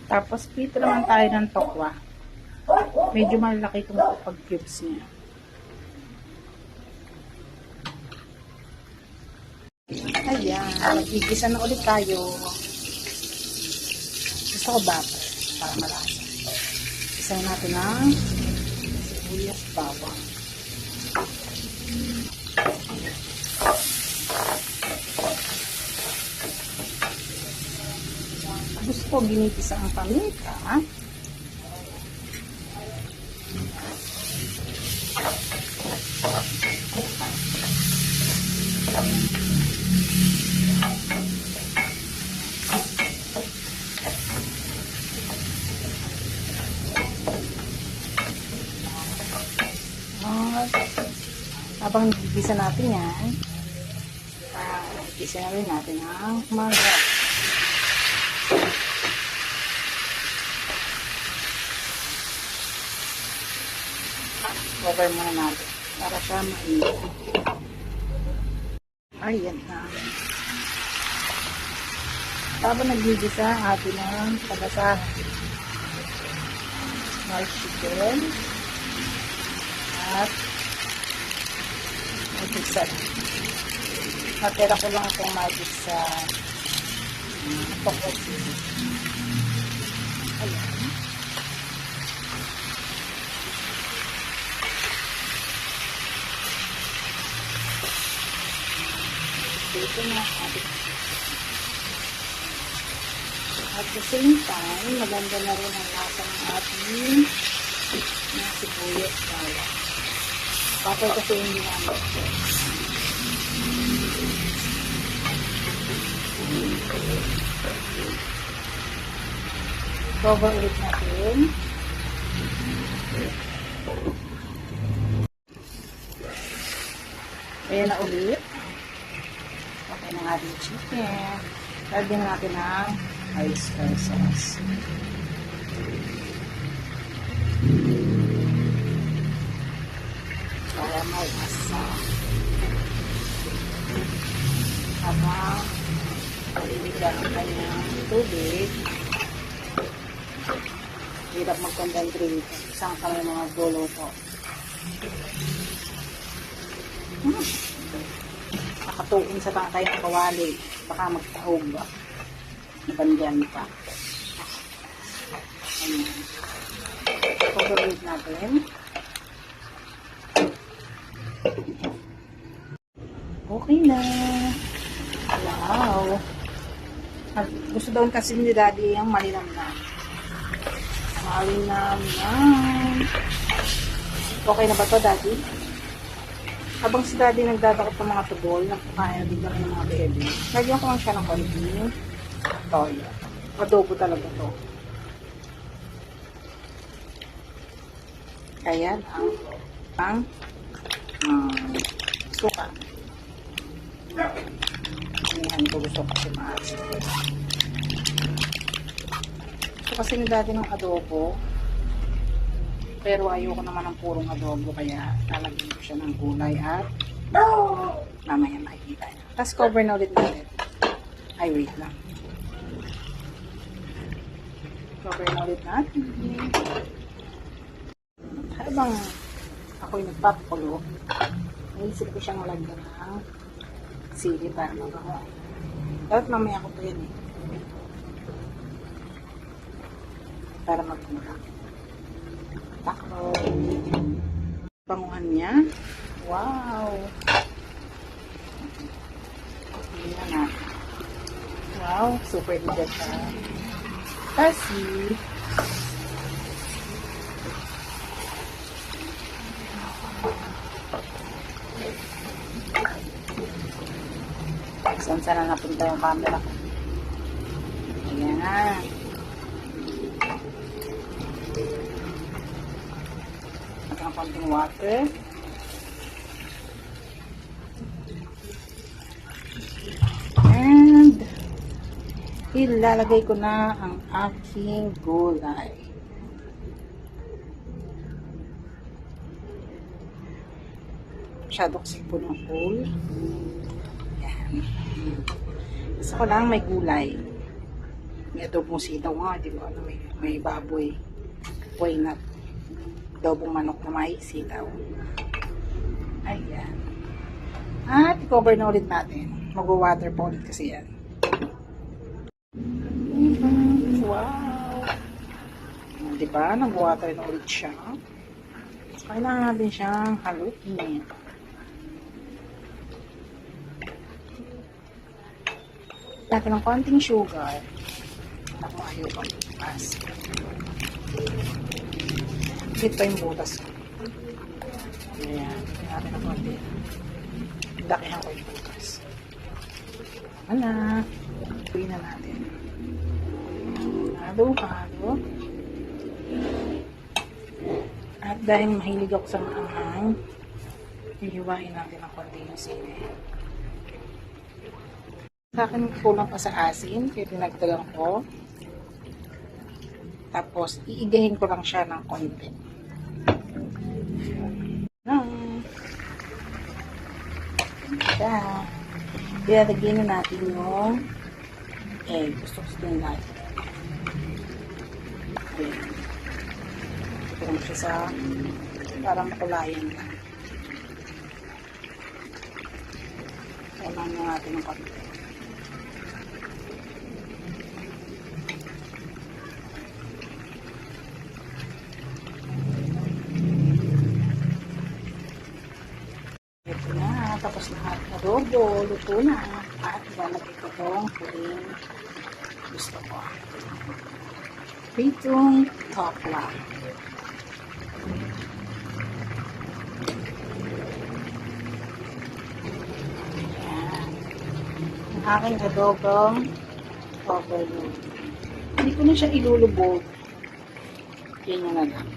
Tapos, pito naman tayo ng tokwa. Medyo malaki itong pag-cubes niya. Ayan, magigisa na ulit tayo. Gusto ko butter para malasa. Isayin natin ng sibuyas, bawang. Gusto ko ginigisa ang paminta. Habang gigisa natin yan, gigisa na rin natin ang manok. Cover muna natin para siya mainit. Ayan na. Habang nagigisa ang atin ang pagkasahan. Small chicken at magic sa natira ko lang itong magic sa tokwa. Ayan. Ito na ating. At the same time, maganda na rin ang lasa ng ating sibuyas bawang. Bakit kasi hindi namin. Cover ulit natin. Ayan na ulit. Okay na nga ating chicken. Lagyan natin ang oyster sauce. Para may asa. Habang naliligan ang kanyang tubig, hirap magkandang gravy. Isang kami mga bolo ko. Nakatuon sa tangkay ng kawali. Baka magtahog ba? Nabandyan pa. Ayan. Pag-ulit natin. Okay na. Wow. At gusto daw kasi ni Daddy yung malinamnam. Malinamnam. Okay na ba to, Daddy? Habang si Daddy nagdadakot ng mga tubol, nagpakain na din ng mga baby, lagyan ko lang siya ng konting toyo. Adobo talaga to. Ayan ang suka. Inihan ko, gusto kasi maasin. Gusto kasi ni Daddy ng adobo. Pero ayoko naman ng purong adobo, kaya lalagyan ko siya ng gulay at mamaya makikita niya. Tapos cover na ulit natin. Ay, wait lang. Cover na ulit natin. Habang ako'y nagpapakulo, naisip ko siyang lagyan ng sili para mabango. Dapat mamaya ko ito yan eh. Para magmura. Takbo. Banguhan niya. Wow. Tingnan natin. Wow, super good siya. Kasi saan sana napunta yung camera ko. Ayan. At ang konting water. And ilalagay ko na ang aking gulay. Masyado kasi po ng whole. Yan. Gusto ko lang may gulay. May adobong sitaw nga, di ba? Ano, may baboy. Why not? Adobong manok na may sitaw. Ayan. At i-cover na ulit natin. Mag-water pa ulit kasi yan. Wow! Di ba? Nag-water na ulit siya. Kailangan natin siyang haluin. Natin ng konting sugar. Ako ayaw pang butas. Dito pa yung butas. Ayan. Natin ng konti. Dakihan ko yung butas. Wala. Tuloy na natin. Halo. At dahil mahilig ako sa maanghang, hihiwain natin ang konti yung sili. Sa akin kulang pa sa asin, kaya pinagdagan ko. Tapos, iigahin ko lang siya ng konti. Ilalagyan na natin yung egg. Gusto ko din natin. Ayan. Ito lang siya sa parang makulayan lang. Kailangan na natin yung konti. Ito na. Tapos lahat na adobo. Luto na. At ilalagay ko itong puling gusto ko. Pritong tokla. Ayan. Ang aking adobong overload. Hindi ko na siya ilulubog. Yan yung na lang.